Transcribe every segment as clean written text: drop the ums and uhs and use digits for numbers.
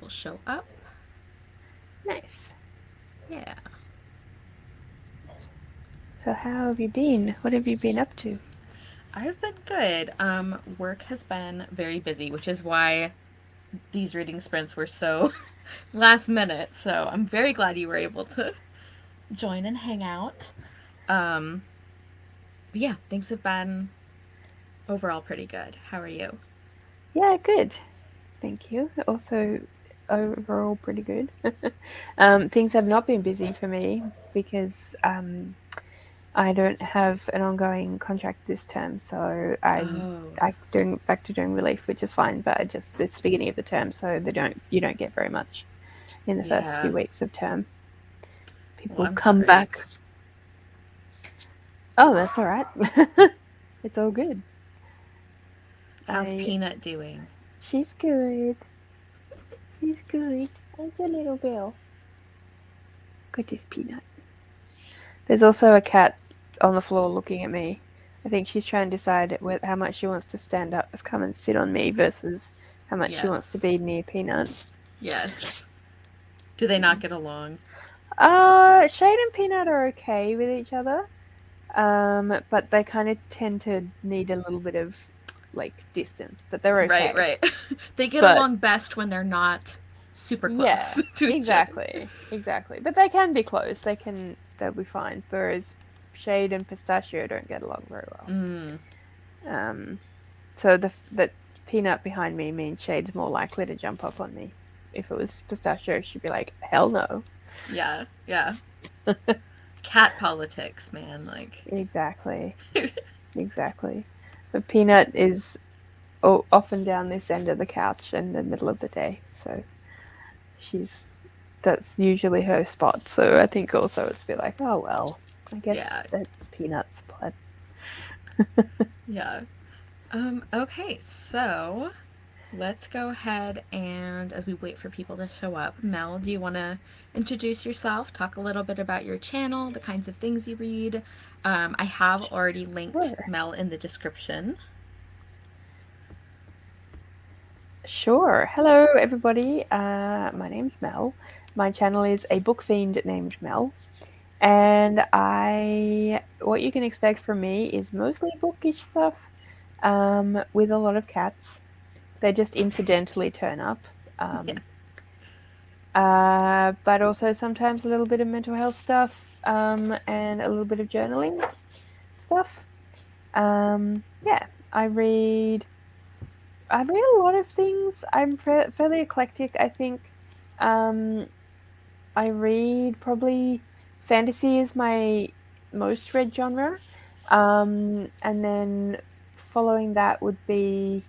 people show up. Nice. Yeah. So how have you been? What have you been up to? I've been good. Work has been very busy, which is why these reading sprints were so last minute. So I'm very glad you were able to join and hang out. Um, but yeah, things have been overall pretty good. How are you? Yeah, good. Thank you. Also, overall pretty good. Things have not been busy for me because I don't have an ongoing contract this term, so Oh, I doing back to doing relief, which is fine. But I just it's the beginning of the term, so you don't get very much in the first yeah. few weeks of term. Well, People I'm come sorry. back. Oh, that's all right. It's all good. How's I Peanut doing? She's good. She's good. Thank you, little girl. Goodness, Peanut. There's also a cat on the floor looking at me. I think she's trying to decide how much she wants to stand up, come and sit on me, versus how much she wants to Yes. be near Peanut. Yes. Do they not get along? Shade and Peanut are okay with each other, but they kind of tend to need a little bit of like distance, but they're Right, okay. right. They get But along best when they're not super yeah, close to each other. exactly. But they can be close. They'll be fine. Whereas Shade and Pistachio don't get along very well. Mm, Um, so the Peanut behind me means Shade's more likely to jump up on me. If it was Pistachio, she'd be like, "Hell no." yeah, yeah. Cat politics, man. Like, Exactly, exactly. But Peanut is often down this end of the couch in the middle of the day, so she's that's usually her spot. So I think also it's a bit like, oh well, I guess yeah, that's Peanuts, but yeah. Okay, so let's go ahead and as we wait for people to show up, Mel, do you want to introduce yourself, talk a little bit about your channel, the kinds of things you read? I have already linked sure. Mel in the description. Sure. Hello, everybody. My name's Mel. My channel is a book fiend named Mel. And what you can expect from me is mostly bookish stuff with a lot of cats. They just incidentally turn up. Yeah. Um, but also sometimes a little bit of mental health stuff and a little bit of journaling stuff. Yeah, I read a lot of things. I'm fairly eclectic, I think. Um, I read probably fantasy is my most read genre. And then following that would be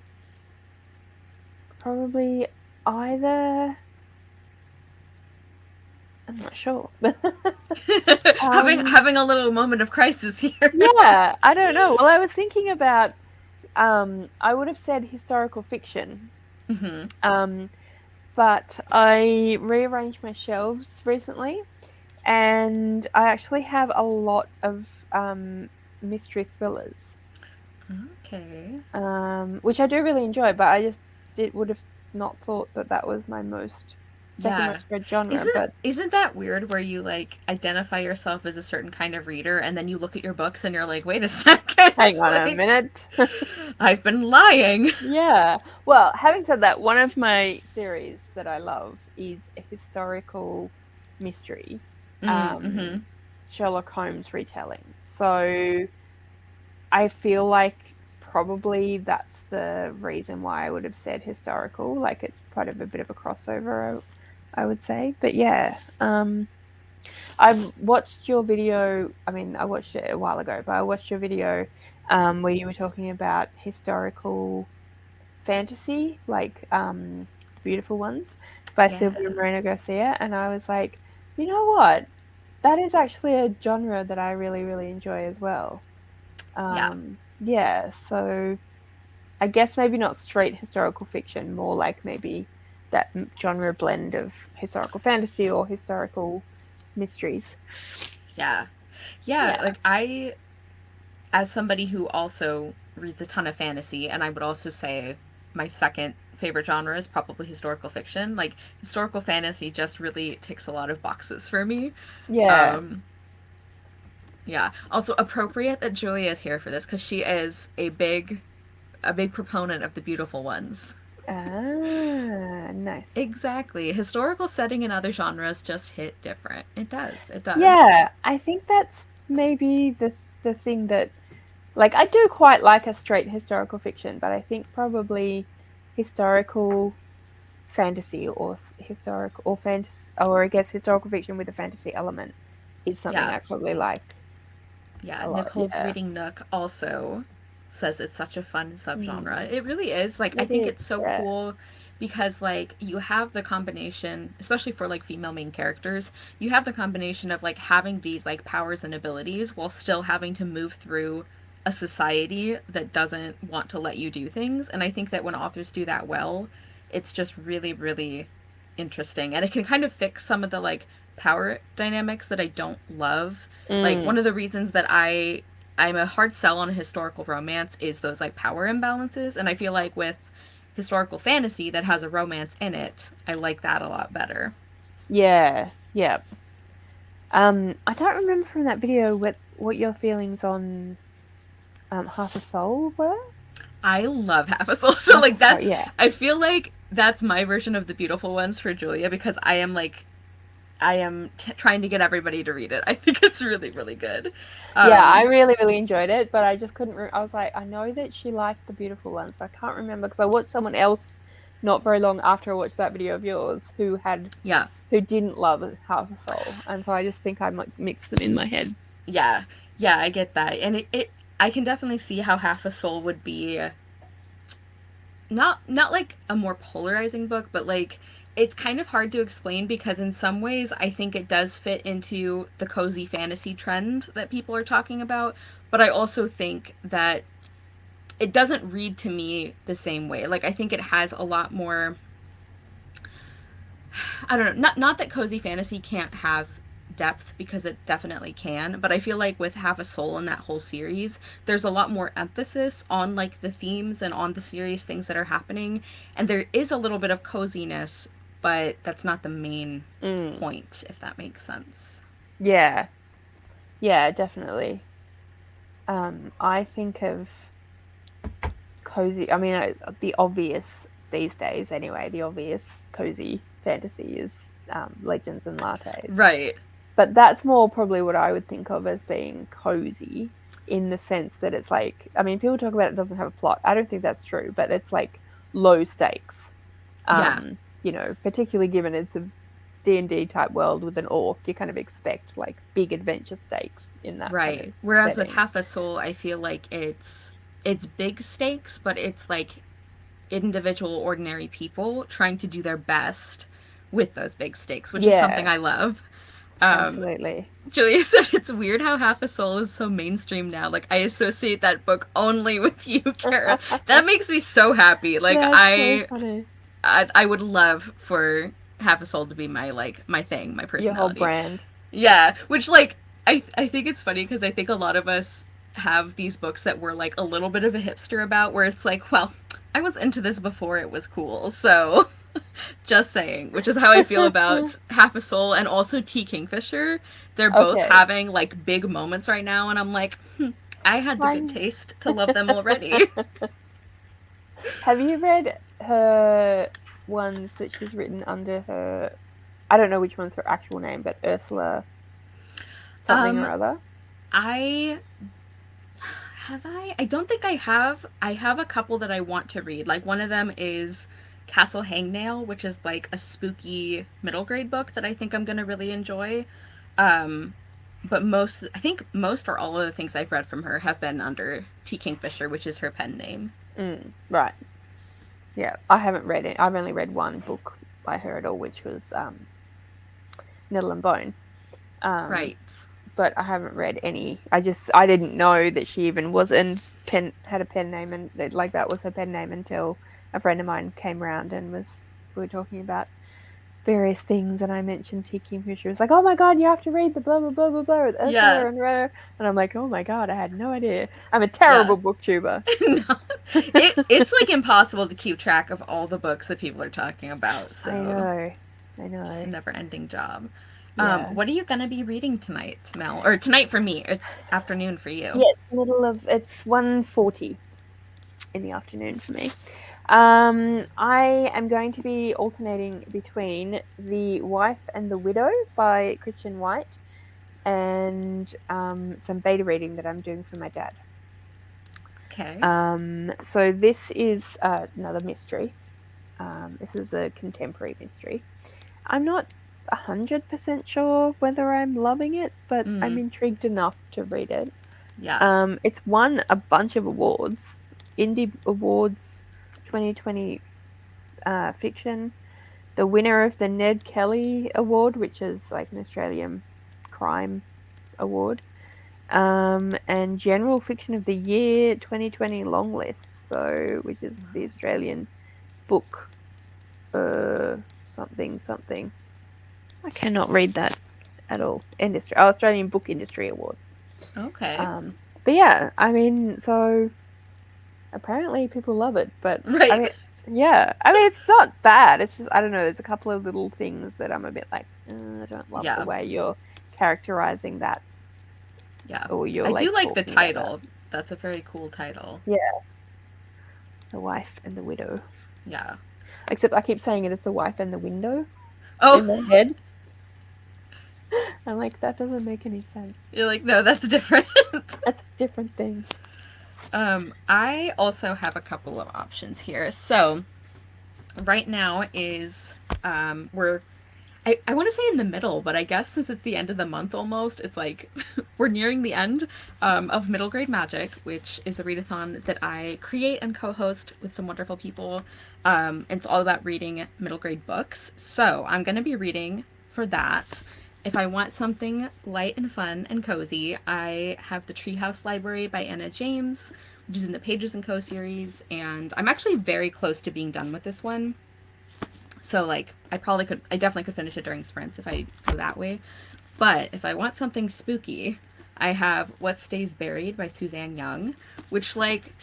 probably either, I'm not sure. um, Having a little moment of crisis here. yeah, I don't know. Well, I was thinking about, I would have said historical fiction. Hmm. Um, but I rearranged my shelves recently, and I actually have a lot of mystery thrillers, Okay. which I do really enjoy. But I just would have not thought that that was my second Yeah. most read genre. Isn't But isn't that weird where you like identify yourself as a certain kind of reader and then you look at your books and you're like, "Wait a second." hang on a Like minute. I've been lying. Yeah. Well, having said that, one of my series that I love is a historical mystery, Mm-hmm. um, Sherlock Holmes retelling. So I feel like probably that's the reason why I would have said historical. Like it's part of a bit of a crossover, I would say. But yeah, I've watched your video. I mean, I watched it a while ago, but I watched your video where you were talking about historical fantasy, like The Beautiful Ones by Yeah. Sylvia Moreno Garcia. And I was like, you know what? That is actually a genre that I really, really enjoy as well. Yeah. Yeah, so I guess maybe not straight historical fiction, more like maybe that genre blend of historical fantasy or historical mysteries. Yeah. Yeah, Yeah. like I as somebody who also reads a ton of fantasy and I would also say my second favorite genre is probably historical fiction. Like historical fantasy just really ticks a lot of boxes for me. Yeah. Um, yeah. Also appropriate that Julia is here for this because she is a big proponent of the beautiful ones. Ah, nice. Exactly. Historical setting in other genres just hit different. It does. It does. Yeah, I think that's maybe the thing that, like, I do quite like a straight historical fiction, but I think probably historical fantasy or historical or fantasy, or I guess historical fiction with a fantasy element is something Yeah. I probably like Yeah. a lot. Nicole's Yeah, reading Nook also says it's such a fun subgenre. mm, It really is. Like I it think is. it's so Yeah. cool because like you have the combination, especially for like female main characters, you have the combination of like having these like powers and abilities while still having to move through a society that doesn't want to let you do things. And I think that when authors do that well, it's just really really interesting and it can kind of fix some of the like power dynamics that I don't love. Like Mm, one of the reasons that I'm a hard sell on a historical romance is those like power imbalances, and I feel like with historical fantasy that has a romance in it, I like that a lot better. yeah, yeah. I don't remember from that video what your feelings on Half a Soul were. I love Half a Soul. So Half a like Soul, that's yeah. I feel like that's my version of the beautiful ones for Julia because I am trying to get everybody to read it. I think it's really really good. Yeah, I Um really, really enjoyed it, but I just couldn't. I was like, I know that she liked the beautiful ones, but I can't remember because I watched someone else not very long after I watched that video of yours yeah. who didn't love Half a Soul, and so I just think I might mix them in my head. Yeah. Yeah, I get that. And it I can definitely see how Half a Soul would be not like a more polarizing book, but like it's kind of hard to explain because in some ways I think it does fit into the cozy fantasy trend that people are talking about, but I also think that it doesn't read to me the same way. Like I think it has a lot more I don't know, not that cozy fantasy can't have depth because it definitely can, but I feel like with Half a Soul in that whole series, there's a lot more emphasis on like the themes and on the serious things that are happening, and there is a little bit of coziness, but that's not the main Mm. point, if that makes sense. Yeah, yeah, definitely. I think of cozy. I mean, the obvious these days, anyway. The obvious cozy fantasy is Legends and Lattes. Right. But that's more probably what I would think of as being cozy in the sense that it's like, I mean, people talk about it doesn't have a plot. I don't think that's true, but it's like low stakes. Yeah. Particularly given it's a D&D type world with an orc, you kind of expect like big adventure stakes in that kind Right. of Whereas with setting. Half a Soul, I feel like it's big stakes, but it's like individual ordinary people trying to do their best with those big stakes, which is something Yeah, I love. Um, absolutely. Julia said it's weird how Half a Soul is so mainstream now. Like I associate that book only with you, Kara. That makes me so happy. Like That's so funny. I would love for Half a Soul to be my like my thing, my Your whole personality. brand. Yeah, which like I think it's funny because I think a lot of us have these books that we're like a little bit of a hipster about where it's like, well, I was into this before it was cool. So, just saying, which is how I feel about Half a Soul and also T Kingfisher. They're both Okay. having like big moments right now and I'm like, I had the good Fine. taste to love them already. Have you read her ones that she's written under her? I don't know which one's her actual name, but Ursula something or um other. I have I don't think I have. I have a couple that I want to read. Like one of them is Castle Hangnail, which is like a spooky middle grade book that I think I'm going to really enjoy. Um but I think most or all of the things I've read from her have been under T Kingfisher, which is her pen name. Right. Yeah, I haven't read it. I've only read one book by her at all, which was Nettle and Bone. Um, Right. but I haven't read any. I didn't know that she even was in had a pen name, and that was her pen name until a friend of mine came around and we were talking about various things, and I mentioned Tiki, and she was like, "Oh my god, you have to read the blah blah blah blah blah with Yeah. Ursula and Rare," and I'm like, "Oh my god, I had no idea. I'm a Yeah. terrible booktuber." No. It's like impossible to keep track of all the books that people are talking about, so I know. just a never-ending job. Yeah. What are you gonna be reading tonight, Mel? Or tonight for me? It's afternoon for you. Yeah, it's 1:40 in the afternoon for me. I am going to be alternating between The Wife and the Widow by Christian White and some beta reading that I'm doing for my dad. Okay. So this is another mystery. This is a contemporary mystery. I'm not 100% sure whether I'm loving it, but I'm intrigued enough to read it. Yeah. It's won a bunch of awards. Indie Awards 2020 fiction. The winner of the Ned Kelly Award, which is like an Australian crime award. And General Fiction of the Year 2020 long list, so which is the Australian book something. I cannot read that at all. Australian Book Industry Awards. Okay. But yeah, I mean, so apparently people love it, but Right. I mean, it's not bad. It's just, I don't know, there's a couple of little things that I'm a bit like, I don't love the way you're characterizing that. Yeah. Or you're I do like the talking title. about. That's a very cool title. Yeah. The Wife and the Widow. Yeah. Except I keep saying it as The Wife and the Window Oh, in my head. I'm like, that doesn't make any sense. you're like, no, that's different. That's a different thing. I also have a couple of options here. So, right now is I want to say in the middle, but I guess since it's the end of the month almost, it's like we're nearing the end of Middle Grade Magic, which is a readathon that I create and co-host with some wonderful people. It's all about reading middle grade books. So I'm going to be reading for that. If I want something light and fun and cozy, I have the Treehouse Library by Anna James, which is in the Pages & Co. series, and I'm actually very close to being done with this one. So, like, I definitely could finish it during sprints if I go that way. But if I want something spooky, I have What Stays Buried by Suzanne Young, which, like,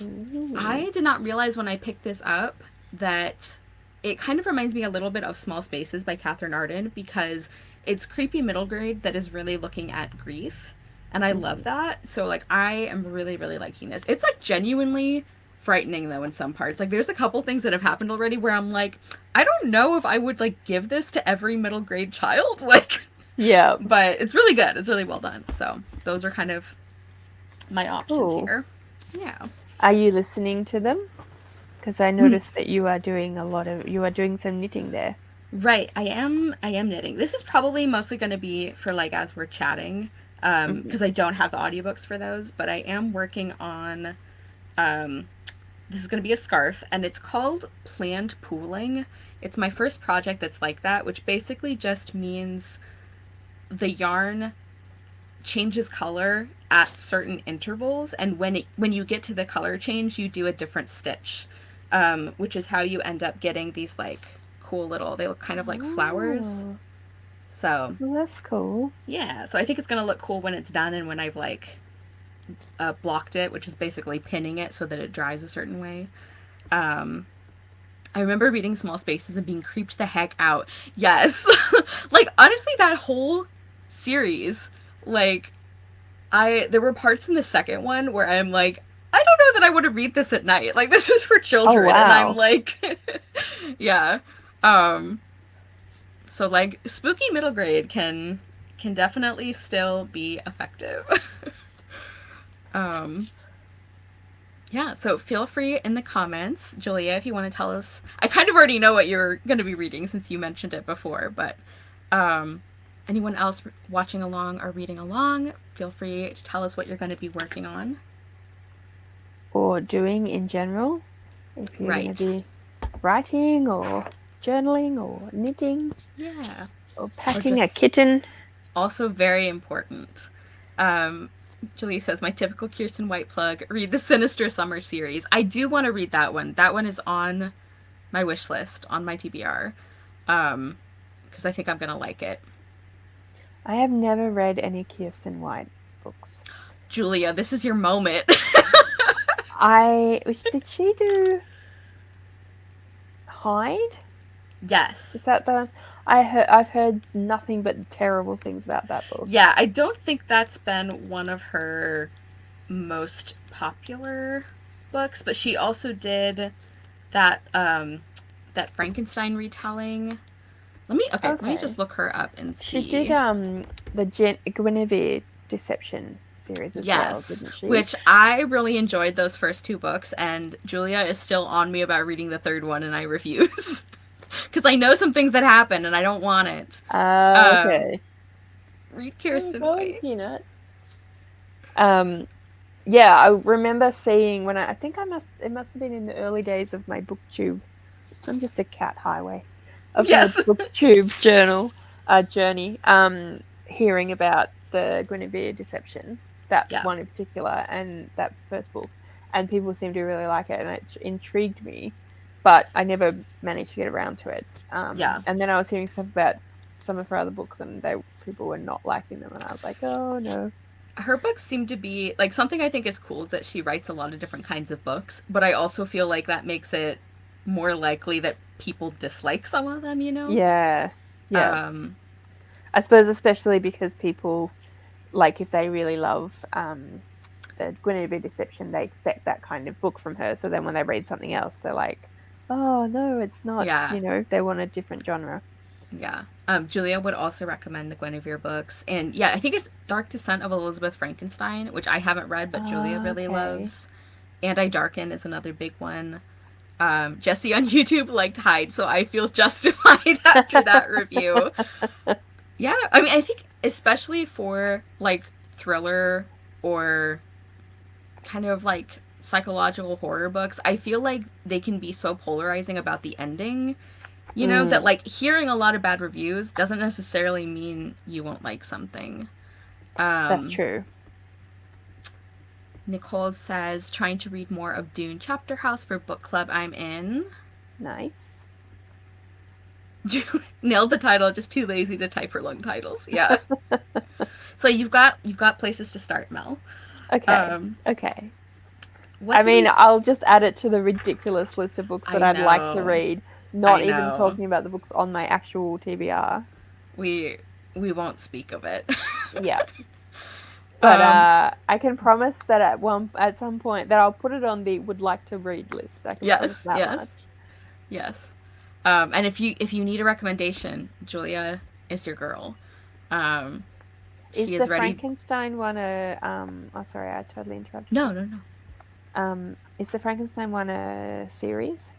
I did not realize when I picked this up that it kind of reminds me a little bit of Small Spaces by Catherine Arden, because it's creepy middle grade that is really looking at grief. And I love that. So, like, I am really, really liking this. It's, like, genuinely frightening, though, in some parts. Like, there's a couple things that have happened already where I'm like, I don't know if I would, like, give this to every middle grade child. Like, yeah. But it's really good. It's really well done. So, those are kind of my options here. Yeah. Are you listening to them? Because I noticed that you are doing some knitting there. Right, I am knitting. This is probably mostly going to be for, like, as we're chatting, because I don't have the audiobooks for those, but I am working on, this is going to be a scarf, and it's called Planned Pooling. It's my first project that's like that, which basically just means the yarn changes color at certain intervals, and when you get to the color change, you do a different stitch, which is how you end up getting these, like, cool little, they look kind of like flowers. So well, that's cool. Yeah, so I think it's gonna look cool when it's done, and when I've, like, blocked it, which is basically pinning it so that it dries a certain way. I remember reading Small Spaces and being creeped the heck out. Yes. Like, honestly, that whole series, like, there were parts in the second one where I'm like, I don't know that I want to read this at night. Like, this is for children. Oh, wow. And I'm like, yeah. So, like, spooky middle grade can definitely still be effective. Yeah, so feel free in the comments, Julia, if you want to tell us. I kind of already know what you're going to be reading since you mentioned it before, but anyone else watching along or reading along, feel free to tell us what you're going to be working on. Or doing in general. If you're going to be writing or journaling or knitting. Yeah. Or packing a kitten. Also very important. Julie says, my typical Kirsten White plug, read the Sinister Summer series. I do want to read that one. That one is on my wish list, on my TBR. Because because I think I'm gonna like it. I have never read any Kirsten White books. Julia, this is your moment. Did she do Hyde? Is Yes. that the one? I've heard nothing but terrible things about that book. Yeah, I don't think that's been one of her most popular books, but she also did that Frankenstein retelling. Let me Okay. just look her up and She did see. the Guinevere Deception series as well, Yes, didn't she? which I really enjoyed those first two books, and Julia is still on me about reading the third one, and I refuse because I know some things that happen, and I don't want it. Um, Okay. read Oh, Kirsten go on, White. Peanut. Um, yeah, I remember seeing when I think it must have been in the early days of my booktube. I'm just a cat highway of my Yes. booktube journey. Hearing about the Guinevere Deception, that Yeah. one in particular, and that first book, and people seem to really like it, and it's intrigued me, but I never managed to get around to it. Yeah. And then I was hearing stuff about some of her other books, and people were not liking them, and I was like, oh no. Her books seem to be like something I think is cool is that she writes a lot of different kinds of books, but I also feel like that makes it more likely that people dislike some of them, you know? Yeah, yeah. Um, I suppose especially because people like if they really love the Guinevere Deception, they expect that kind of book from her. So then when they read something else, they're like, "Oh no, it's not." yeah, They want a different genre. yeah. Julia would also recommend the Guinevere books. And yeah, I think it's Dark Descent of Elizabeth Frankenstein, which I haven't read, but Julia really Okay. loves. And I Darken is another big one. Jesse on YouTube liked Hyde, so I feel justified after that review. Yeah, I mean, I think especially for like thriller or kind of like psychological horror books, I feel like they can be so polarizing about the ending, you know, that Mm, like hearing a lot of bad reviews doesn't necessarily mean you won't like something. that's Um, true. Nicole says, trying to read more of Dune Chapter House for book club I'm in. Nice. Nailed the title, just too lazy to type her long titles. Yeah. So you've got places to start, Mel. Okay. Um, Okay. what I do mean, we I'll just add it to the ridiculous list of books that I I'd like to know. read, I not even know. talking about the books on my actual TBR. We we won't speak of it. Yeah. But um I can promise that at some point that I'll put it on the would like to read list. I can promise yes, that yes. much. Yes. And if you need a recommendation, Julia is your girl. Um Is she the is ready. Frankenstein one a oh sorry, I totally interrupted No, you. no, no. Is the Frankenstein one a series?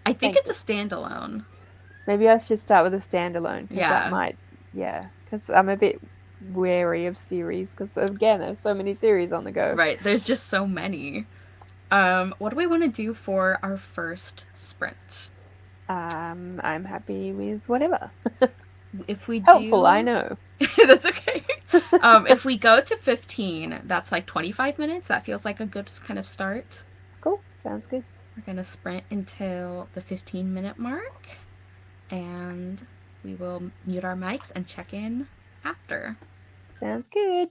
I think Thank it's a you. standalone. Maybe I should start with a standalone because that Yeah. might yeah, because I'm a bit wary of series because again there's so many series on the go. Right. There's just so many. What do we want to do for our first sprint? I'm happy with whatever. If we Helpful, I do know. that's okay. If we go to 15, that's like 25 minutes. That feels like a good kind of start. Cool, sounds good. We're going to sprint until the 15-minute mark, and we will mute our mics and check in after. Sounds good.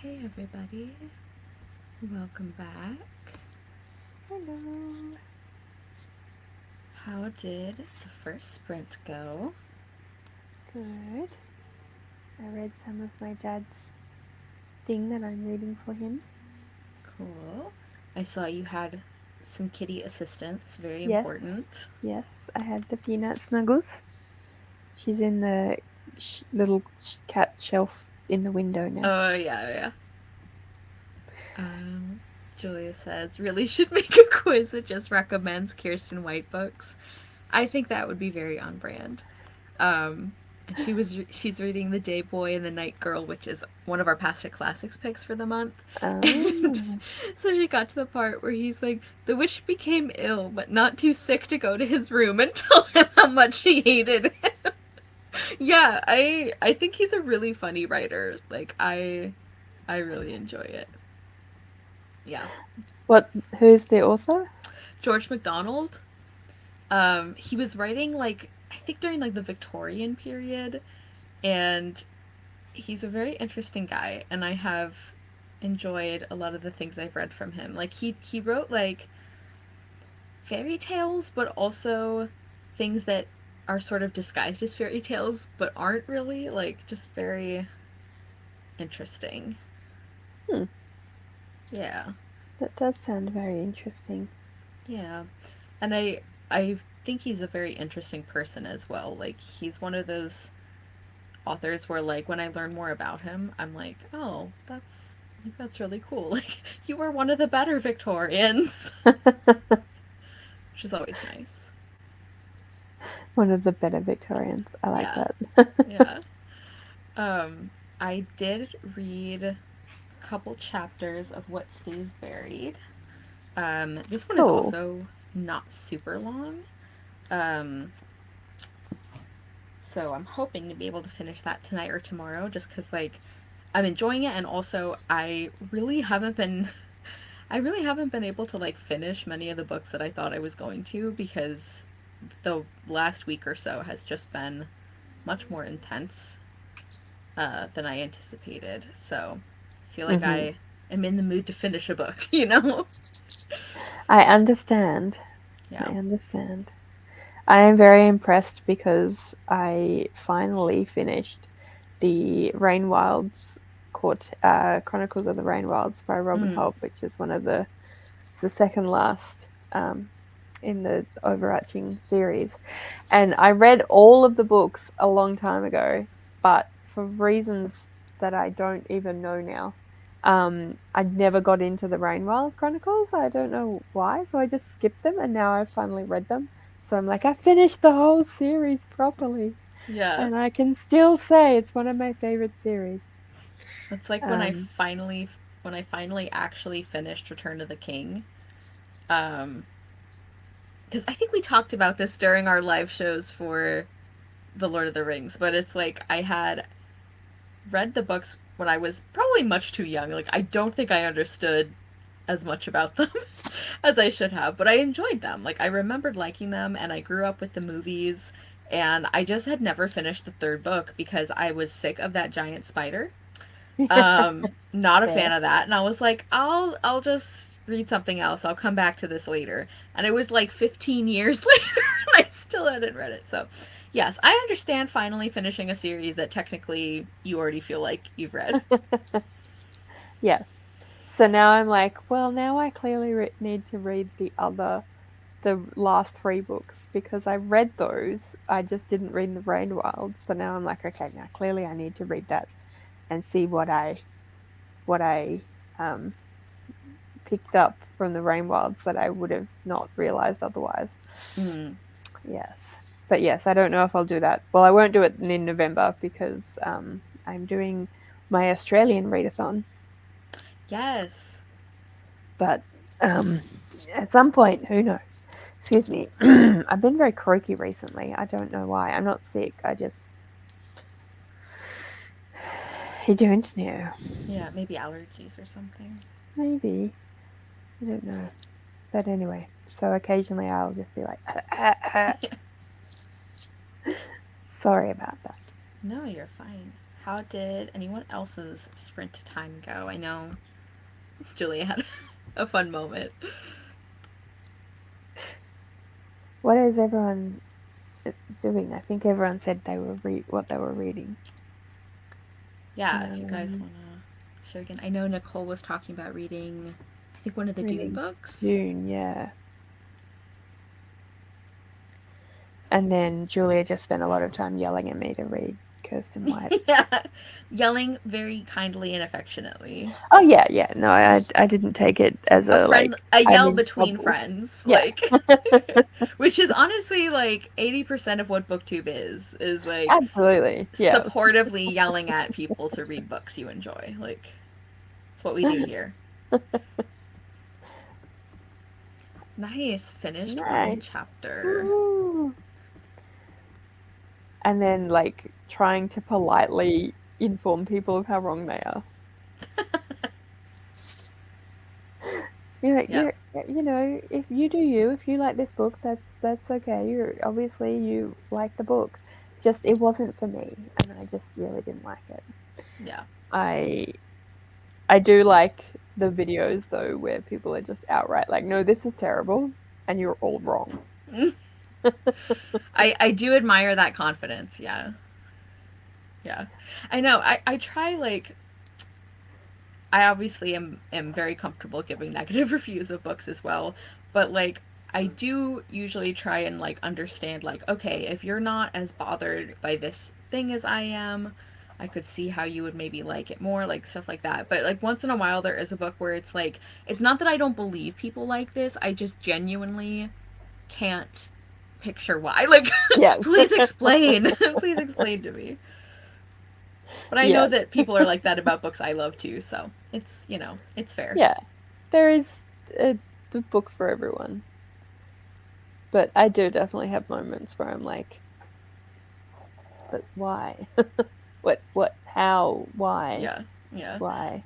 Hey everybody, welcome back. Hello. How did the first sprint go? Good. I read some of my dad's thing that I'm reading for him. Cool. I saw you had some kitty assistants, very Yes. important. Yes, I had the Peanut Snuggles. She's in the little cat shelf in the window now. Oh, yeah. Julia says, really should make a quiz that just recommends Kirsten White books. I think that would be very on brand. And she's reading The Day Boy and the Night Girl, which is one of our Past It Classics picks for the month. And so she got to the part where he's like, the witch became ill, but not too sick to go to his room and tell him how much she hated him. Yeah, I think he's a really funny writer. Like I really enjoy it. Yeah. Who's the author? George MacDonald. He was writing like I think during like the Victorian period, and he's a very interesting guy, and I have enjoyed a lot of the things I've read from him. Like he wrote like fairy tales, but also things that are sort of disguised as fairy tales, but aren't really, like just very interesting. Yeah. That does sound very interesting. Yeah. And I think he's a very interesting person as well. Like he's one of those authors where like when I learn more about him, I'm like, "Oh, that's really cool. Like you were one of the better Victorians." Which is always nice. One of the better Victorians. I like Yeah. that. Yeah. I did read a couple chapters of What Stays Buried. This one is Cool. also not super long. So I'm hoping to be able to finish that tonight or tomorrow just because, like, I'm enjoying it, and also I really haven't been able to like finish many of the books that I thought I was going to because the last week or so has just been much more intense than I anticipated. So I feel like I am in the mood to finish a book, you know? I understand. Yeah. I understand. I am very impressed because I finally finished the Rainwilds Chronicles of the Rainwilds by Robin Hobb, which is it's the second last in the overarching series. And I read all of the books a long time ago, but for reasons that I don't even know now, I never got into the Rainwild Chronicles. I don't know why, so I just skipped them, and now I've finally read them. So I'm like, I finished the whole series properly. Yeah. And I can still say it's one of my favorite series. It's like when I finally actually finished Return of the King. Because I think we talked about this during our live shows for The Lord of the Rings, but it's like I had read the books when I was probably much too young. Like I don't think I understood as much about them as I should have, but I enjoyed them. Like I remembered liking them, and I grew up with the movies, and I just had never finished the third book because I was sick of that giant spider. Not a fan of that, and I was like, I'll just read something else. I'll come back to this later. And it was like 15 years later, and I still hadn't read it. So, yes, I understand finally finishing a series that technically you already feel like you've read. Yes. So now I'm like, well, now I clearly need to read the last 3 books because I read those. I just didn't read the Rainwilds, but now I'm like, okay, now clearly I need to read that and see what I picked up from the Rainwilds that I would have not realized otherwise. Yes. But yes, I don't know if I'll do that. Well, I won't do it in November because I'm doing my Australian readathon. Yes. But at some point, who knows? Excuse me. I've been very croaky recently. I don't know why. I'm not sick. I just. I don't know. Yeah, maybe allergies or something. Maybe. I don't know. But anyway, so occasionally I'll just be like. Sorry about that. No, you're fine. how did anyone else's sprint time go? I know Julia had a fun moment. What is everyone doing? I think everyone said they were what they were reading. Yeah, if you guys want to show again. I know Nicole was talking about reading, I think, one of the Dune Reading books. Dune, yeah. And then Julia just spent a lot of time yelling at me to read Kirsten White. Yeah, yelling very kindly and affectionately. Oh yeah, yeah. No, I didn't take it as A friend, like a I'm yell in between trouble. friends, Yeah. like, which is honestly like 80% of what BookTube is like Absolutely. Yeah. supportively yelling at people to read books you enjoy. Like, it's what we do here. Nice, finished one Nice. chapter. Woo. And then like trying to politely inform people of how wrong they are. You're like, Yep. you know, if you do you, if you like this book, that's okay. You're obviously you like the book. Just it wasn't for me, and I just really didn't like it. Yeah. I I do like the videos though where people are just outright like, no, this is terrible, and you're all wrong. I do admire that confidence. Yeah. Yeah. I know. I try like I obviously am very comfortable giving negative reviews of books as well, but like I do usually try and like understand like okay, if you're not as bothered by this thing as I am, I could see how you would maybe like it more, like stuff like that. But like once in a while there is a book where it's like it's not that I don't believe people like this, I just genuinely can't picture why. Like Yeah. please explain. Please explain to me. But I know Yeah. that people are like that about books I love too, so it's, it's fair. Yeah. There is a book for everyone. But I do definitely have moments where I'm like, but why? What, how, why, Yeah. Yeah. why?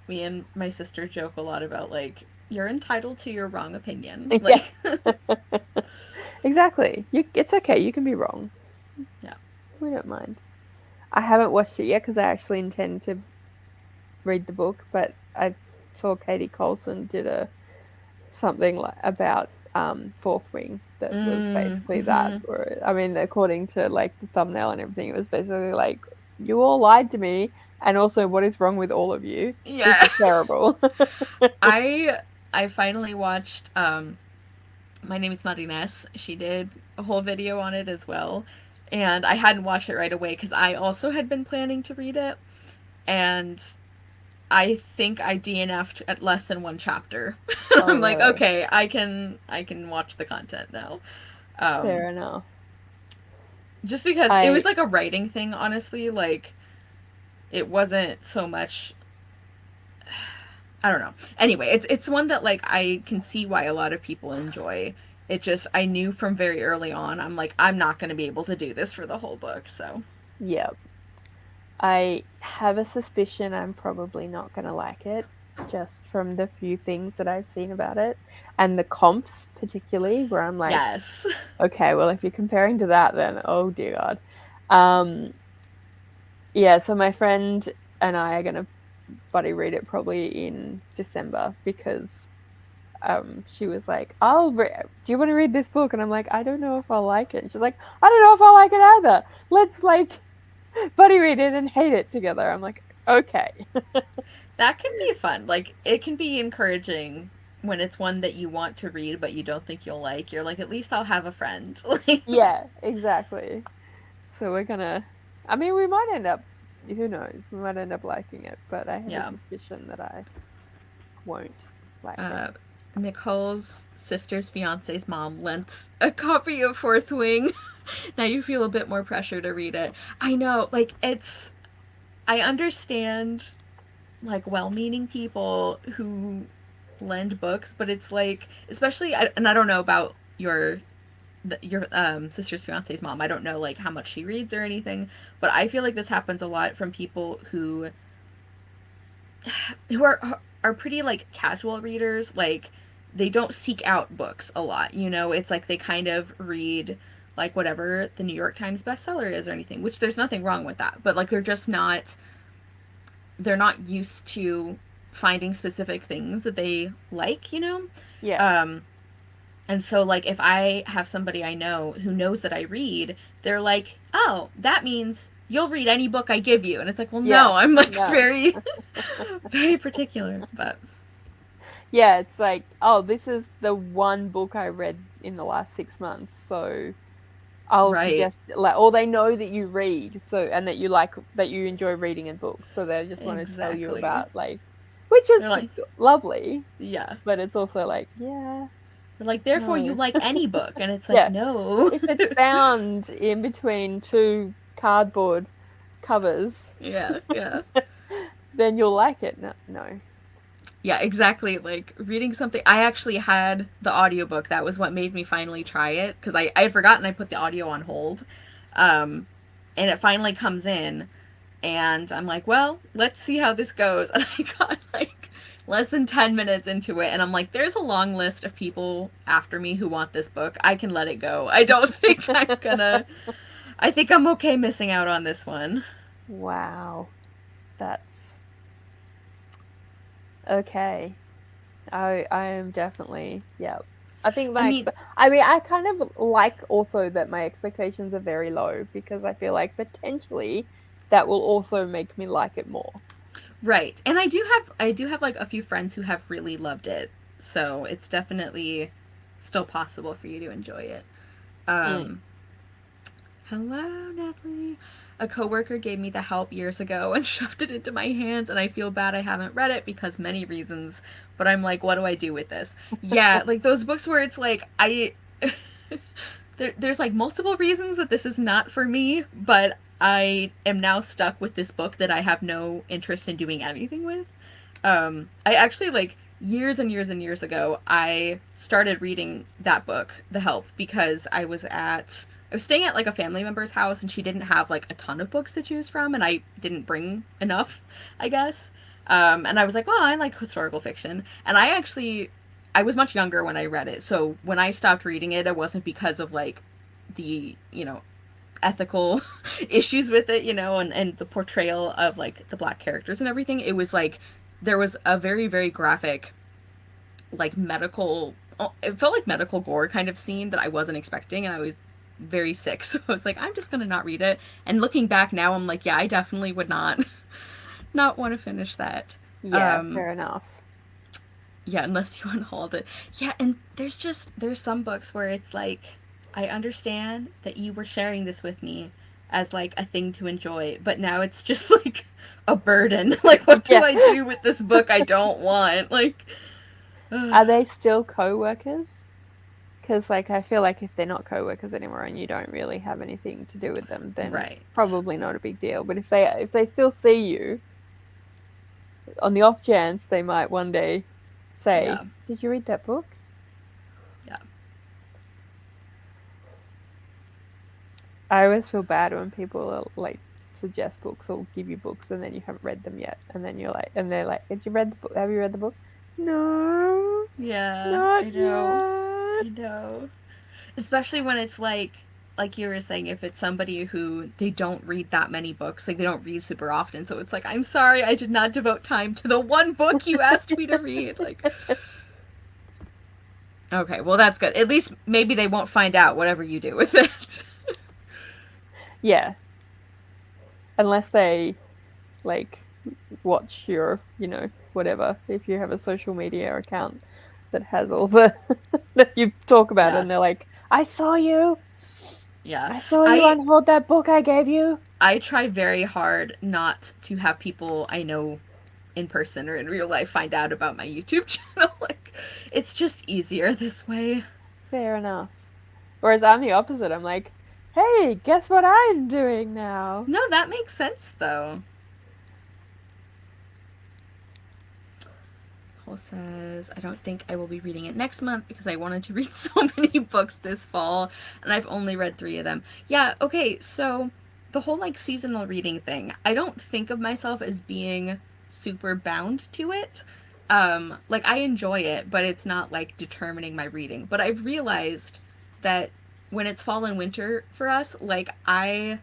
Me and my sister joke a lot about like you're entitled to your wrong opinion. Yeah. Like Exactly. It's okay. You can be wrong. yeah. We don't mind. I haven't watched it yet because I actually intend to read the book, but I saw Katie Colson did something about Fourth Wing that was basically that. Mm-hmm. Or, I mean, according to like the thumbnail and everything, it was basically like, you all lied to me, and also what is wrong with all of you? This Yeah. is terrible. I finally watched My Name is Marines. She did a whole video on it as well. And I hadn't watched it right away because I also had been planning to read it. And I think I DNF'd at less than one chapter. Oh, I'm like, really? okay, I can watch the content now. Um, Fair enough. just because it was I like a writing thing, honestly. Like, it wasn't so much. I don't know. Anyway, it's one that like I can see why a lot of people enjoy. It just I knew from very early on. I'm like I'm not going to be able to do this for the whole book. So Yeah, I have a suspicion I'm probably not going to like it, just from the few things that I've seen about it, and the comps particularly, where I'm like, yes, okay, well, if you're comparing to that, then oh dear God. Um, yeah, so my friend and I are going to buddy read it probably in December because she was like, do you want to read this book? And I'm like, I don't know if I'll like it. And she's like, I don't know if I'll like it either. Let's like buddy read it and hate it together. I'm like, okay. that can be fun. Like it can be encouraging when it's one that you want to read but you don't think you'll like. You're like at least I'll have a friend. Like Yeah, exactly. So we're gonna, I mean, we might end up, who knows, we might end up liking it, but I have yeah. a suspicion that I won't like Uh, it. Nicole's sister's fiance's mom lent a copy of Fourth Wing. Now you feel a bit more pressure to read it. I know, like it's I understand like well-meaning people who lend books, but it's like especially and I don't know about your sister's fiance's mom. I don't know like how much she reads or anything, but I feel like this happens a lot from people who are pretty like casual readers. Like they don't seek out books a lot. It's like they kind of read like whatever the New York Times bestseller is or anything, which there's nothing wrong with that. But like they're not used to finding specific things that they like, you know? Yeah. And so, like, if I have somebody I know who knows that I read, they're like, oh, that means you'll read any book I give you. And it's like, well, Yeah. no, I'm like No. very, very particular. But Yeah, it's like, oh, this is the one book I read in the last 6 months, so I'll right, suggest, like, or they know that you read, so, and that you like, that you enjoy reading in books, so they just want to tell you exactly. about, like, which is They're like, lovely, yeah. but it's also like, yeah, They're like, therefore, you no. like any book. And it's like, Yeah. no. If it's found in between two cardboard covers, Yeah, yeah. then you'll like it. No, no. Yeah, exactly. Like reading something. I actually had the audiobook. That was what made me finally try it because I had forgotten I put the audio on hold. And it finally comes in, and I'm like, well, let's see how this goes. And I got like less than 10 minutes into it, and I'm like, there's a long list of people after me who want this book. I can let it go. I don't think I'm gonna. I think I'm okay missing out on this one. Wow. That's okay. I am definitely, yeah. I think I kind of like also that my expectations are very low because I feel like potentially that will also make me like it more. Right. And I do have like a few friends who have really loved it. So it's definitely still possible for you to enjoy it. Um Hello, Natalie. A coworker gave me The Help years ago and shoved it into my hands, and I feel bad I haven't read it because many reasons. But I'm like, what do I do with this? Yeah, like those books where it's like there's like multiple reasons that this is not for me, but I am now stuck with this book that I have no interest in doing anything with. I actually like years and years ago, I started reading that book, The Help, because I was staying at like a family member's house and she didn't have like a ton of books to choose from and I didn't bring enough, I guess. And I was like, well, I like historical fiction. And I was much younger when I read it. So when I stopped reading it, it wasn't because of like the, ethical issues with it, and the portrayal of like the black characters and everything. It was like there was a very, very graphic, like it felt like medical gore kind of scene that I wasn't expecting. And I was very sick. So I was like, I'm just going to not read it. And looking back now, I'm like, yeah, I definitely would not want to finish that. Yeah, fair enough. Yeah, unless you unhauled it. Yeah, and there's some books where it's like, I understand that you were sharing this with me as like a thing to enjoy, but now it's just like a burden. Like, what do I do with this book I don't want? Like, are they still co-workers? Because like I feel like if they're not co-workers anymore and you don't really have anything to do with them, then it's probably not a big deal. But if they still see you, on the off chance they might one day say, yeah. Did you read that book? Yeah. I always feel bad when people like suggest books or give you books and then you haven't read them yet, and then you're like, and they're like, "Did you read the book? Have you read the book?" No. Yeah. Not I know. yet. I know. Especially when it's like you were saying, if it's somebody who they don't read that many books, like they don't read super often, so it's like, I'm sorry, I did not devote time to the one book you asked me to read. Like, okay, well that's good. At least maybe they won't find out whatever you do with it. Yeah. Unless they like watch your, whatever, if you have a social media account that has all the that you talk about it, and they're like, I saw you. Yeah. I saw you unhold that book I gave you. I try very hard not to have people I know in person or in real life find out about my YouTube channel. Like, it's just easier this way. Fair enough. Whereas I'm the opposite. I'm like, hey, guess what I'm doing now? No, that makes sense though. Says, I don't think I will be reading it next month because I wanted to read so many books this fall and I've only read 3 of them. Yeah, okay, so the whole like seasonal reading thing, I don't think of myself as being super bound to it. Like I enjoy it, but it's not like determining my reading. But I've realized that when it's fall and winter for us, like I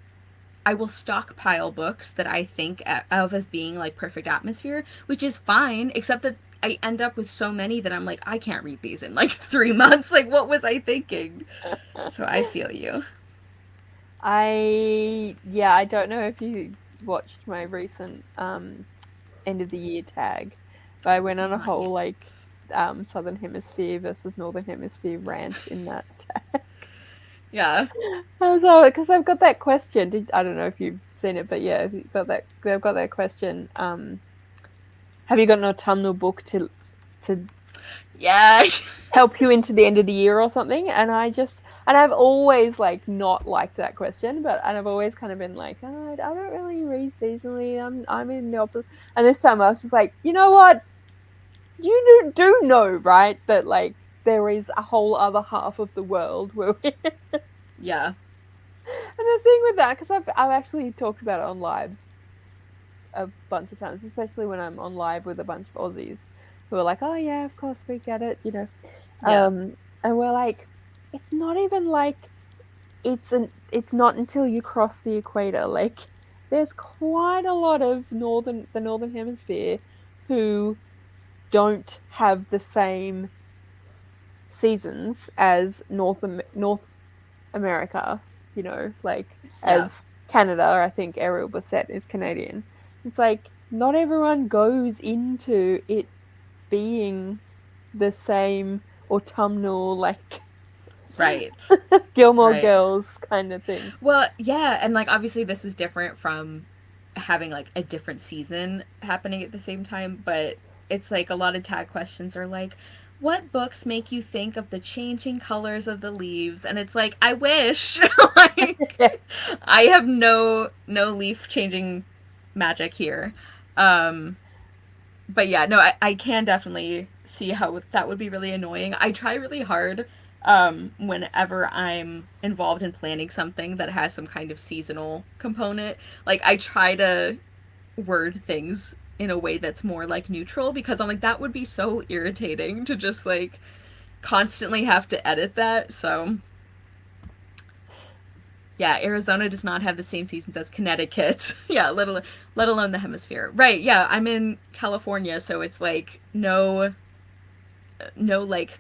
will stockpile books that I think of as being like perfect atmosphere, which is fine, except that I end up with so many that I'm like, I can't read these in like 3 months. Like, what was I thinking? So I feel you. I don't know if you watched my recent end of the year tag, but I went on a Not whole yet. like Southern Hemisphere versus Northern Hemisphere rant in that tag. Yeah. So, because I've got that question. I don't know if you've seen it, but yeah, if you've got that, they've got that question. Have you got an autumnal book to Yeah. help you into the end of the year or something? And I've always like not liked that question, and I've always kind of been like, oh, I don't really read seasonally. I'm in the opposite. And this time I was just like, you know what? You do know, right? That like there is a whole other half of the world where we Yeah. And the thing with that, because I've actually talked about it on lives a bunch of times, especially when I'm on live with a bunch of Aussies who are like, "Oh yeah, of course we get it," Yeah. and we're like, it's not even like it's not until you cross the equator. Like, there's quite a lot of the northern hemisphere who don't have the same seasons as North America, like Yeah. as Canada. I think Ariel Bassett is Canadian. It's like not everyone goes into it being the same autumnal, like Right. Gilmore Right. Girls kind of thing. Well, yeah, and like obviously this is different from having like a different season happening at the same time, but it's like a lot of tag questions are like, what books make you think of the changing colors of the leaves? And it's like, I wish. Like, Yeah. I have no leaf changing magic here. Um but yeah, no, I can definitely see how that would be really annoying. I try really hard whenever I'm involved in planning something that has some kind of seasonal component. Like, I try to word things in a way that's more like neutral because I'm like, that would be so irritating to just like constantly have to edit that. So, yeah, Arizona does not have the same seasons as Connecticut. Yeah, let alone the hemisphere. Right, yeah, I'm in California, so it's like no like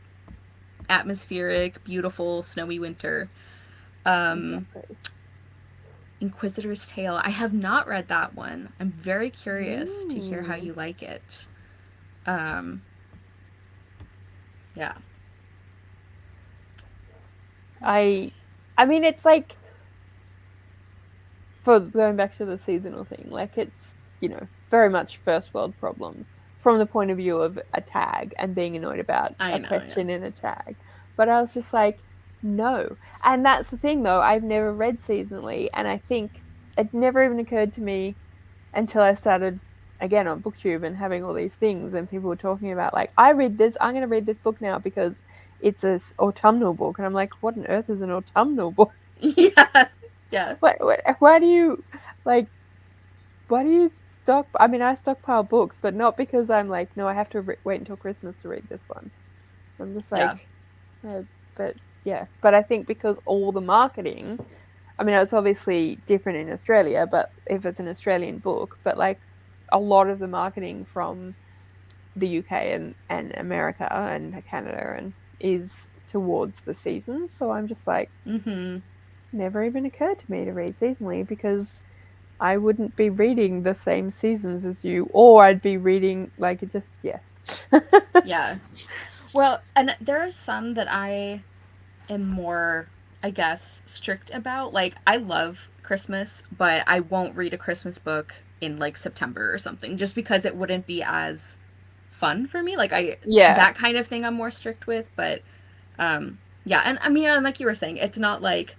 atmospheric, beautiful, snowy winter. Um, Exactly. Inquisitor's Tale. I have not read that one. I'm very curious to hear how Mm. you like it. Um, yeah. I I mean, it's like, for going back to the seasonal thing, like it's, very much first world problems from the point of view of a tag and being annoyed about I a know, yeah. question in a tag. But I was just like, no. And that's the thing though, I've never read seasonally, and I think it never even occurred to me until I started again on booktube and having all these things and people were talking about like, I'm going to read this book now because it's a autumnal book, and I'm like, what on earth is an autumnal book? Yeah. Yeah. Why do you like? Why do you stock? I mean, I stockpile books, but not because I'm like, no, I have to wait until Christmas to read this one. I'm just Yeah. like, but yeah. But I think because all the marketing, I mean, it's obviously different in Australia, but if it's an Australian book, but like a lot of the marketing from the UK and America and Canada and is towards the seasons. So I'm just like, Mm-hmm. never even occurred to me to read seasonally because I wouldn't be reading the same seasons as you, or I'd be reading like it just, yeah. Yeah. Well, and there are some that I am more, I guess, strict about. Like, I love Christmas, but I won't read a Christmas book in like September or something just because it wouldn't be as fun for me. Like, Yeah. that kind of thing I'm more strict with, but yeah, and I mean, and like you were saying, it's not like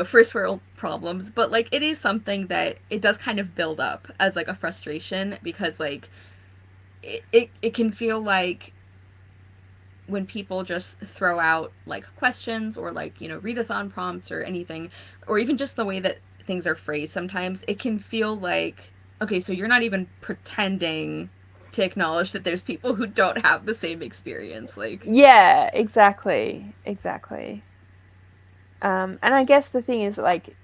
first world problems, but like it is something that it does kind of build up as like a frustration because like it can feel like when people just throw out like questions or like readathon prompts or anything, or even just the way that things are phrased, sometimes it can feel like, okay, so you're not even pretending to acknowledge that there's people who don't have the same experience. Like, Yeah, exactly. Exactly. And I guess the thing is, like,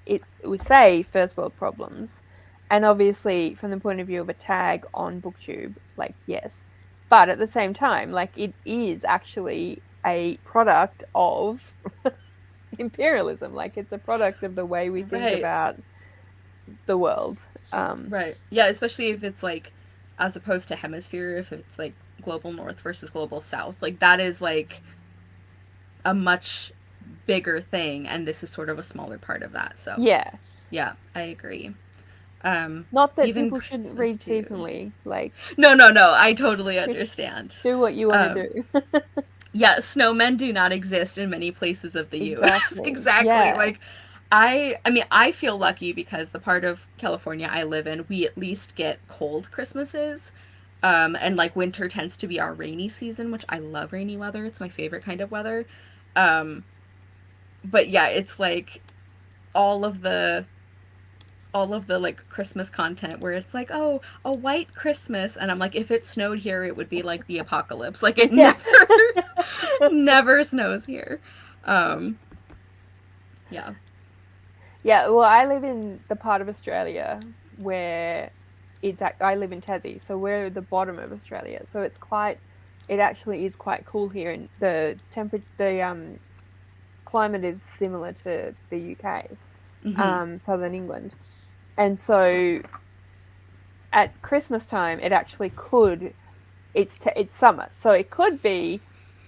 we say first world problems, and obviously, from the point of view of a tag on BookTube, like, yes. But at the same time, like, it is actually a product of imperialism. Like, it's a product of the way we think right, about the world. right. Yeah, especially if it's like, as opposed to hemisphere, if it's like global north versus global south, like, that is like a much bigger thing, and this is sort of a smaller part of that. So, Yeah. yeah, I agree. Um, Not that even people shouldn't Christmas read too. seasonally. Like, No, no, no. I totally understand. do what you want to Um, do. yeah, snowmen do not exist in many places of the U.S. Exactly. exactly. Yeah. Like, I mean, I feel lucky because the part of California I live in, we at least get cold Christmases. And like winter tends to be our rainy season, which I love rainy weather. It's my favorite kind of weather. Um, but yeah, it's like all of the all of the like Christmas content where it's like, oh, a white Christmas, and I'm like, if it snowed here, it would be like the apocalypse. Like it Yeah. never, never snows here. Um, yeah. Yeah, well, I live in the part of Australia where I live in Tassie, so we're at the bottom of Australia. So it actually is quite cool here, and the climate is similar to the UK, Mm-hmm. southern England, and so at Christmas time, it actually could. It's summer, so it could be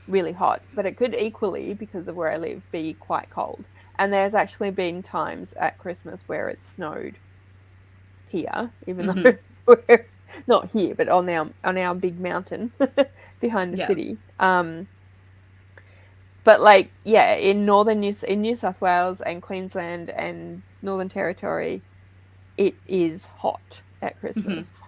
really hot, but it could equally, because of where I live, be quite cold. And there's actually been times at Christmas where it snowed here, even Mm-hmm. though we're not here, but on our big mountain behind the Yeah. city. But like, yeah, in New South Wales and Queensland and Northern Territory, it is hot at Mm-hmm. Christmas.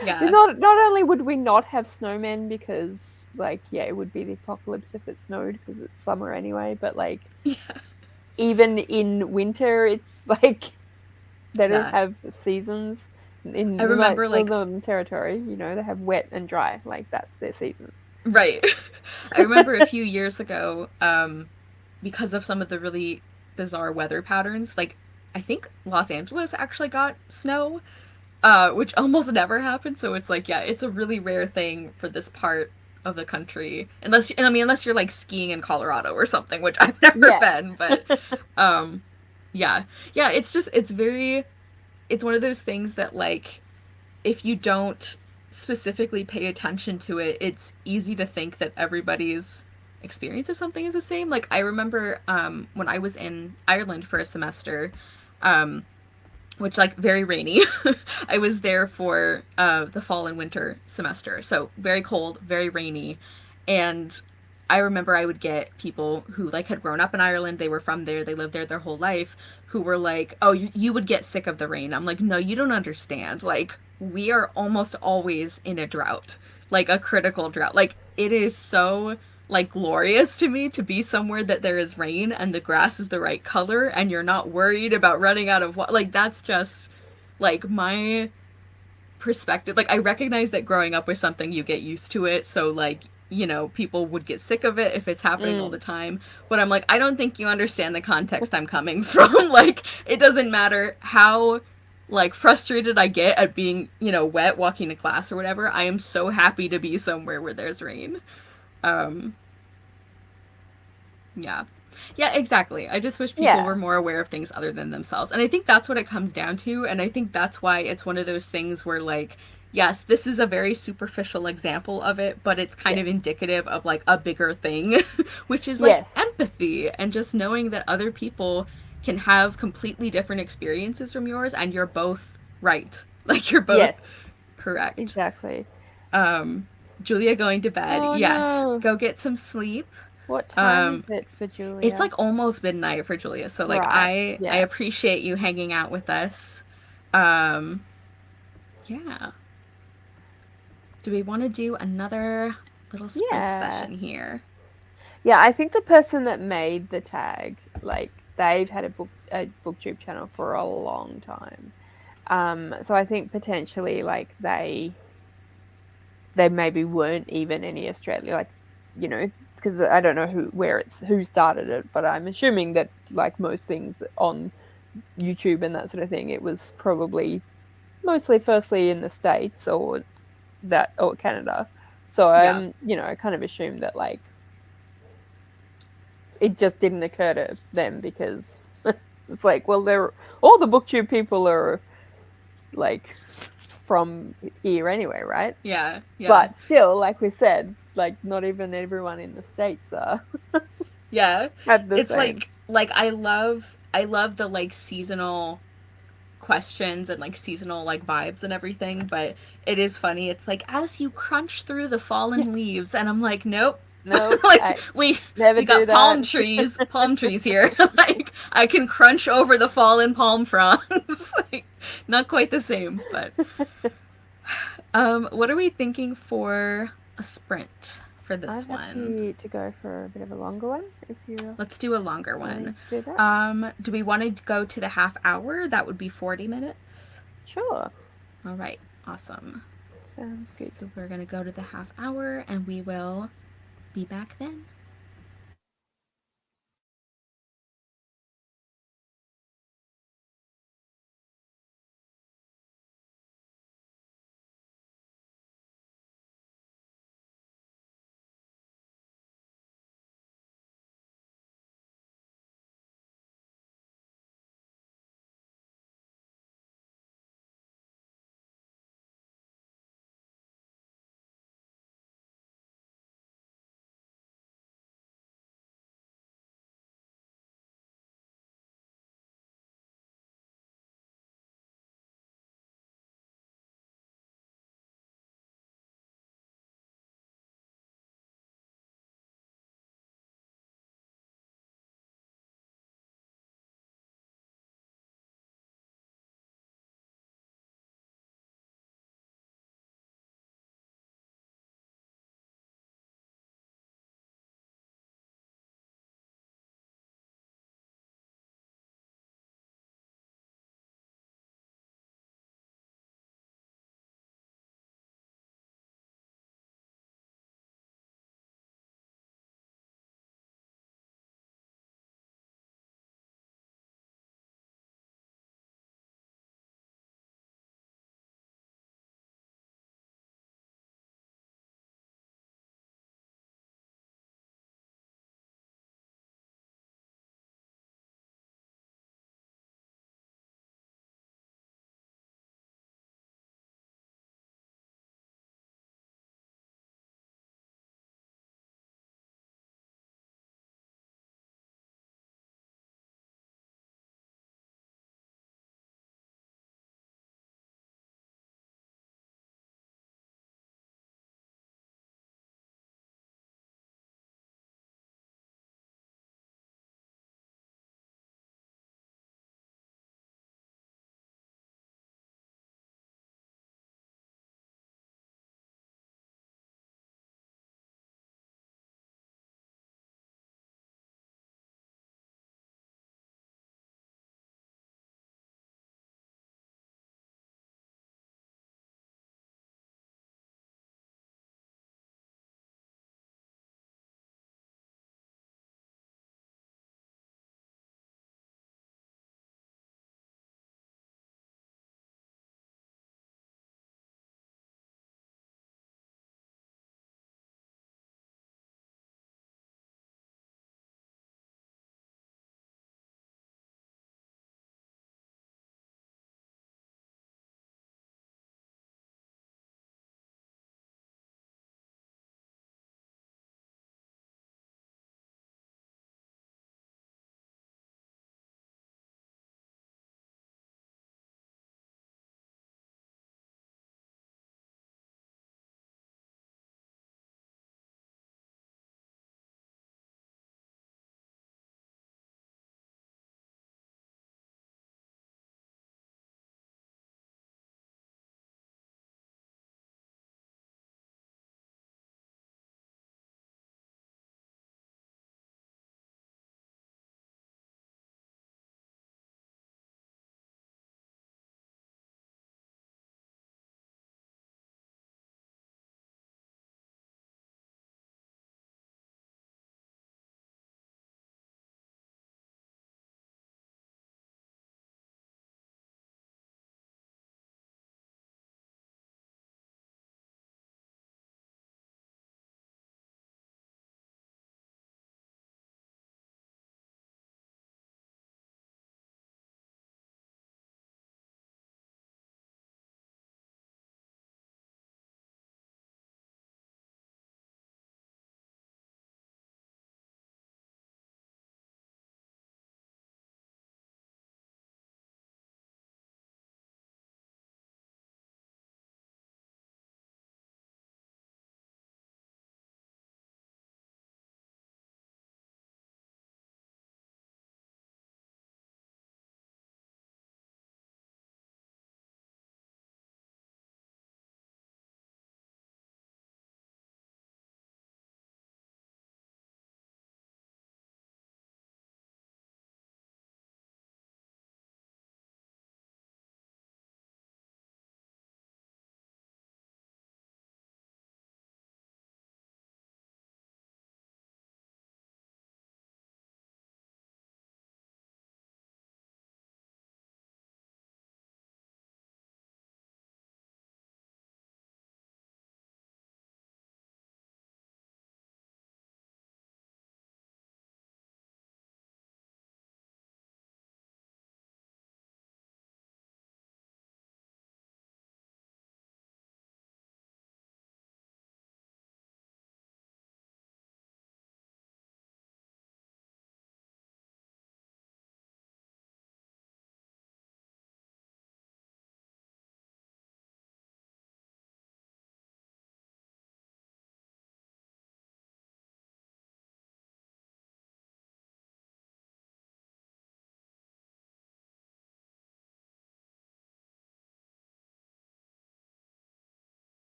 Yeah. Not only would we not have snowmen because, like, yeah, it would be the apocalypse if it snowed because it's summer anyway, but like Yeah. even in winter it's like they don't Yeah. have seasons I in remember the like Northern Territory, they have wet and dry, like that's their seasons. right. I remember a few years ago, because of some of the really bizarre weather patterns, like I think Los Angeles actually got snow, which almost never happens. So it's like, yeah, it's a really rare thing for this part of the country, unless you're like skiing in Colorado or something, which I've never Yeah. been. But yeah, yeah, it's one of those things that like if you don't specifically pay attention to it, it's easy to think that everybody's experience of something is the same. Like I remember when I was in Ireland for a semester, um, which like very rainy. I was there for the fall and winter semester, so very cold, very rainy, and I remember I would get people who like had grown up in Ireland, they were from there, they lived there their whole life, who were like, "Oh, you would get sick of the rain." I'm like, "No, you don't understand. Like we are almost always in a drought, like a critical drought. Like it is so like glorious to me to be somewhere that there is rain and the grass is the right color and you're not worried about running out of water. Like that's just like my perspective. Like I recognize that growing up with something you get used to it, so like people would get sick of it if it's happening all the Mm. time. But I'm like, I don't think you understand the context I'm coming from. Like it doesn't matter how like frustrated I get at being, wet walking to class or whatever. I am so happy to be somewhere where there's rain. Um Yeah. Yeah, exactly. I just wish people were Yeah. more aware of things other than themselves. And I think that's what it comes down to. And I think that's why it's one of those things where, like, yes, this is a very superficial example of it, but it's kind of Yes. indicative of, like, a bigger thing, which is, like, Yes. empathy and just knowing that other people can have completely different experiences from yours and you're both right. Like, you're both Yes. correct. Exactly. Um, Julia going to bed. Oh Yes. no. Go get some sleep. What time is Um, it for it's Julia? like almost midnight for Julia, so like Right. I Yeah. appreciate you hanging out with us. Um, yeah. Do we want to do another little sprint Yeah. session here? Yeah, I think the person that made the tag, like they've had a booktube channel for a long time. So I think potentially like they there maybe weren't even any Australia, like, you know, because I don't know who started it, but I'm assuming that like most things on YouTube and that sort of thing, it was probably mostly firstly in the States or Canada. So Yeah. you know, I kind of assumed that like it just didn't occur to them because it's like, well, they're all the booktube people are like from here anyway, right? Yeah. Yeah. But still, like we said, like not even everyone in the States Yeah. have the It's same. like I love the like seasonal questions and like seasonal like vibes and everything, but it is funny. It's like as you crunch through the fallen leaves and I'm like, nope. Nope, Like I we never we do got that. palm trees here. Like I can crunch over the fallen palm fronds. Like not quite the same, but what are we thinking for a sprint for I'm this one? happy to go for a bit of a longer one if you're Let's do a longer willing one. to do that. Do we want to go to the half hour? That would be 40 minutes. Sure. All right, awesome. Sounds good. So we're going to go to the half hour and we will be back then.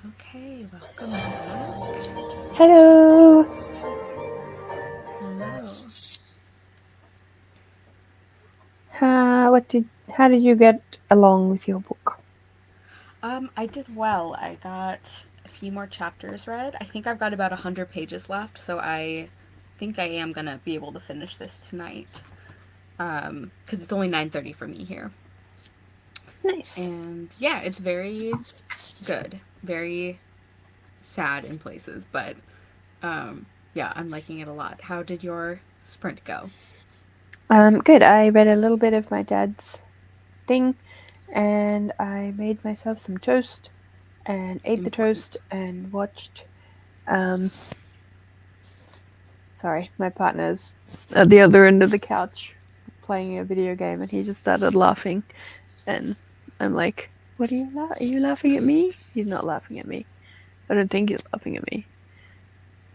Okay, welcome back. Hello. Hello. How did you get along with your book? I did well. I got a few more chapters read. I think I've got about 100 pages left, so I think I am gonna be able to finish this tonight. Because it's only 9:30 for me here. Nice. And yeah, it's very good. Very sad in places, but yeah, I'm liking it a lot. How did your sprint go? Good. I read a little bit of my dad's thing, and I made myself some toast and ate the toast Important. and watched. Sorry, my partner's at the other end of the couch playing a video game, and he just started laughing, and I'm like, "What are you Are you laughing at me?" He's not laughing at me. I don't think he's laughing at me.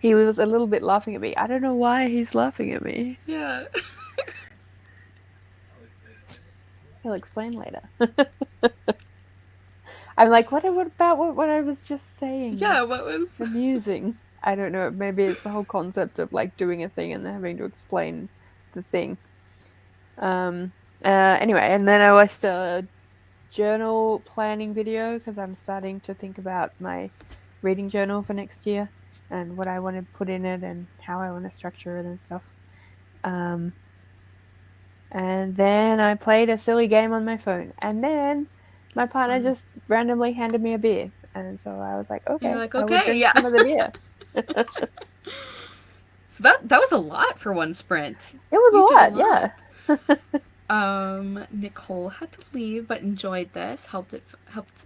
He was a little bit laughing at me. I don't know why he's laughing at me. Yeah. He'll explain later. I'm like, what about what I was just saying? Yeah, Is what was. amusing. I don't know. Maybe it's the whole concept of like doing a thing and then having to explain the thing. Um. Anyway, and then I watched a journal planning video because I'm starting to think about my reading journal for next year and what I want to put in it and how I want to structure it and stuff. Um. And then I played a silly game on my phone, and then my partner Fun. just randomly handed me a beer, and so I was like, You're okay, like, I will okay, drink yeah. some of the beer. So that was a lot for one sprint. It was You did a a lot, lot. yeah. Nicole had to leave but enjoyed this. Helped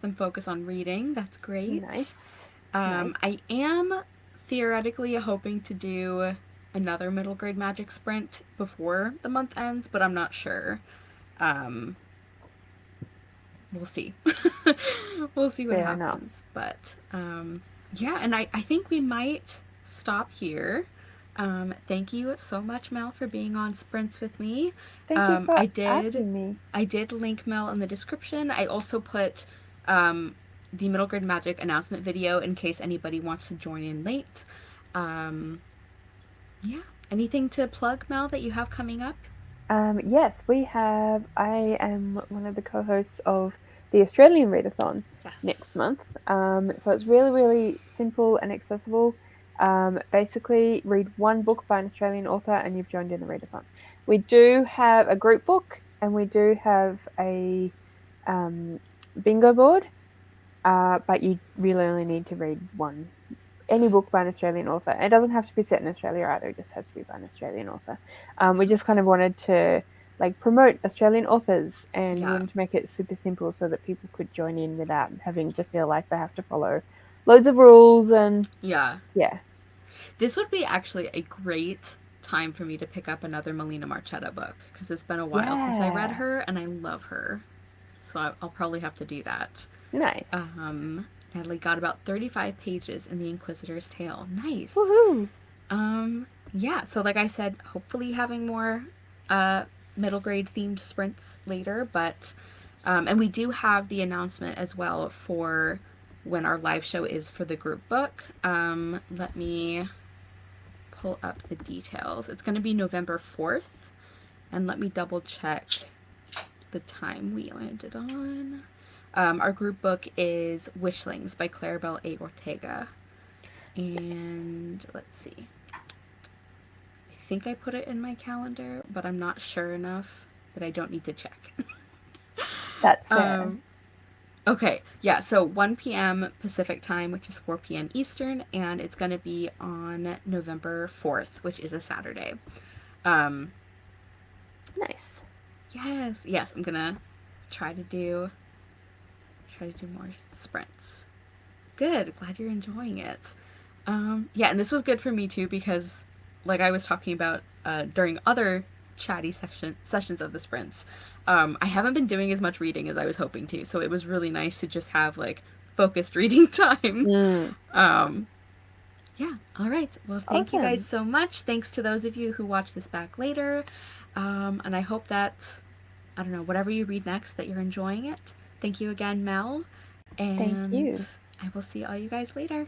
them focus on reading. That's great. Nice. Nice. I am theoretically hoping to do another middle grade magic sprint before the month ends, but I'm not sure. Um, we'll see. We'll see what Fair happens. enough. But yeah, and I think we might stop here. Thank you so much, Mel, for being on sprints with me. Thank you for I did asking me. link Mel in the description. I also put the Middle Grade Magic announcement video in case anybody wants to join in late. Yeah. Anything to plug, Mel, that you have coming up? Yes, we have. I am one of the co-hosts of the Australian Readathon next month. So it's really, really simple and accessible. Basically, read one book by an Australian author, and you've joined in the Readathon. We do have a group book, and we do have a bingo board, but you really only need to read any book by an Australian author. It doesn't have to be set in Australia either. It just has to be by an Australian author. We just kind of wanted to like promote Australian authors, and we wanted to make it super simple so that people could join in without having to feel like they have to follow loads of rules and yeah. This would be actually a great time for me to pick up another Melina Marchetta book because it's been a while since I read her and I love her. So I'll probably have to do that. Nice. Natalie got about 35 pages in The Inquisitor's Tale. Nice. Woohoo! Yeah, so like I said, hopefully having more middle grade themed sprints later, but and we do have the announcement as well for when our live show is for the group book. Let me pull up the details. It's going to be November 4th, and let me double check the time we landed on. Our group book is Wishlings by Claribel A. Ortega. And let's see. I think I put it in my calendar, but I'm not sure enough that I don't need to check. That's fair. Okay, yeah, so 1 p.m. Pacific time, which is 4 p.m. Eastern, and it's going to be on November 4th, which is a Saturday. Nice. Yes, I'm going to try to do more sprints. Good, glad you're enjoying it. Yeah, and this was good for me too because, like I was talking about during other chatty sessions of the sprints, I haven't been doing as much reading as I was hoping to, so it was really nice to just have like focused reading time. Yeah, all right. Well, thank you guys so much. Thanks to those of you who watch this back later, and I hope that, I don't know, whatever you read next, that you're enjoying it. Thank you again, Mel. And thank you. I will see all you guys later.